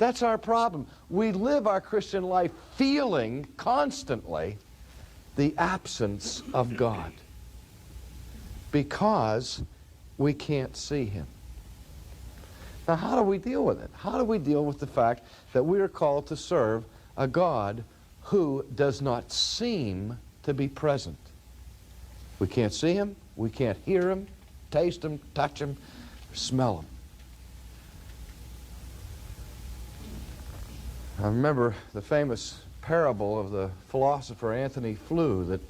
That's our problem. We live our Christian life feeling constantly the absence of God because we can't see Him. Now, how do we deal with it? How do we deal with the fact that we are called to serve a God who does not seem to be present? We can't see Him, we can't hear Him, taste Him, touch Him, or smell Him. I remember the famous parable of the philosopher Antony Flew,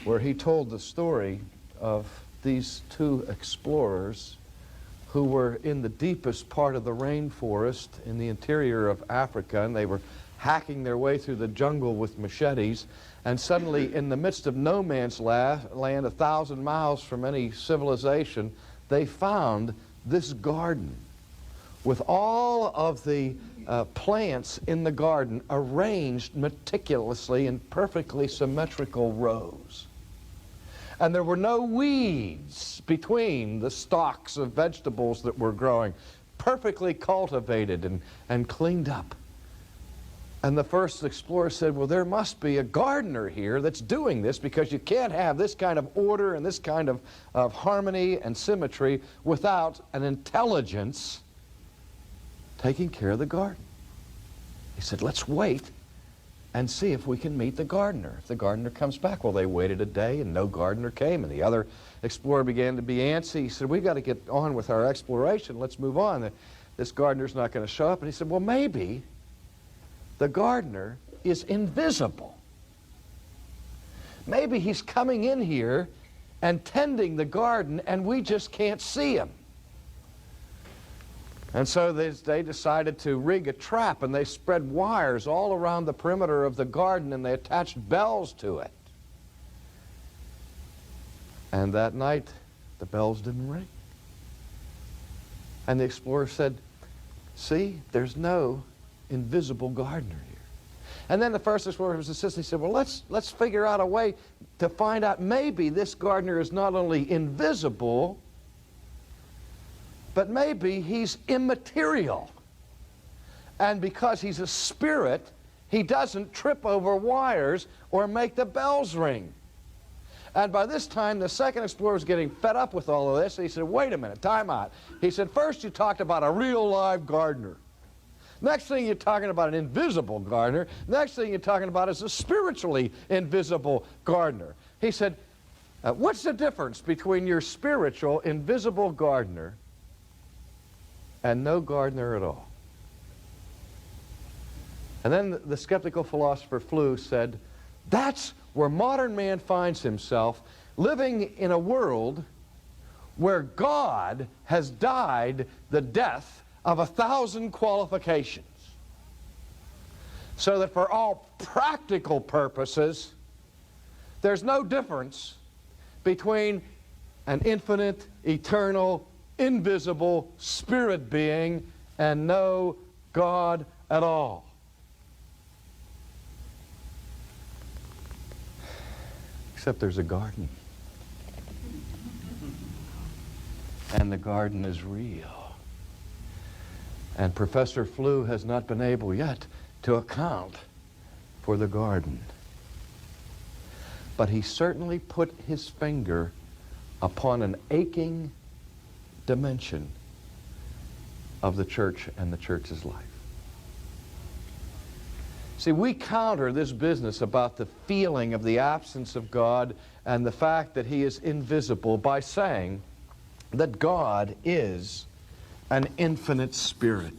where he told the story of these two explorers who were in the deepest part of the rainforest in the interior of Africa, and they were hacking their way through the jungle with machetes, and suddenly in the midst of no man's land, 1,000 miles from any civilization, they found this garden with all of the plants in the garden arranged meticulously in perfectly symmetrical rows. And there were no weeds between the stalks of vegetables that were growing, perfectly cultivated and cleaned up. And the first explorer said, well, there must be a gardener here that's doing this, because you can't have this kind of order and this kind of harmony and symmetry without an intelligence taking care of the garden. He said, let's wait and see if we can meet the gardener. If the gardener comes back. Well, they waited a day and no gardener came, and the other explorer began to be antsy. He said, we've got to get on with our exploration. Let's move on. This gardener's not going to show up. And he said, well, maybe the gardener is invisible. Maybe he's coming in here and tending the garden and we just can't see him. And so they decided to rig a trap, and they spread wires all around the perimeter of the garden, and they attached bells to it. And that night, the bells didn't ring. And the explorer said, see, there's no invisible gardener here. And then the first explorer was insisting. He said, well, let's figure out a way to find out, maybe this gardener is not only invisible, but maybe he's immaterial. And because he's a spirit, he doesn't trip over wires or make the bells ring. And by this time, the second explorer was getting fed up with all of this. And he said, wait a minute, time out. He said, first you talked about a real live gardener. Next thing you're talking about an invisible gardener. Next thing you're talking about is a spiritually invisible gardener. He said, what's the difference between your spiritual invisible gardener and no gardener at all? And then the skeptical philosopher Flew said, that's where modern man finds himself, living in a world where God has died the death of 1,000 qualifications. So that for all practical purposes, there's no difference between an infinite, eternal, invisible spirit being and no God at all. Except there's a garden. And the garden is real. And Professor Flew has not been able yet to account for the garden. But he certainly put his finger upon an aching dimension of the church and the church's life. See, we counter this business about the feeling of the absence of God and the fact that He is invisible by saying that God is an infinite spirit.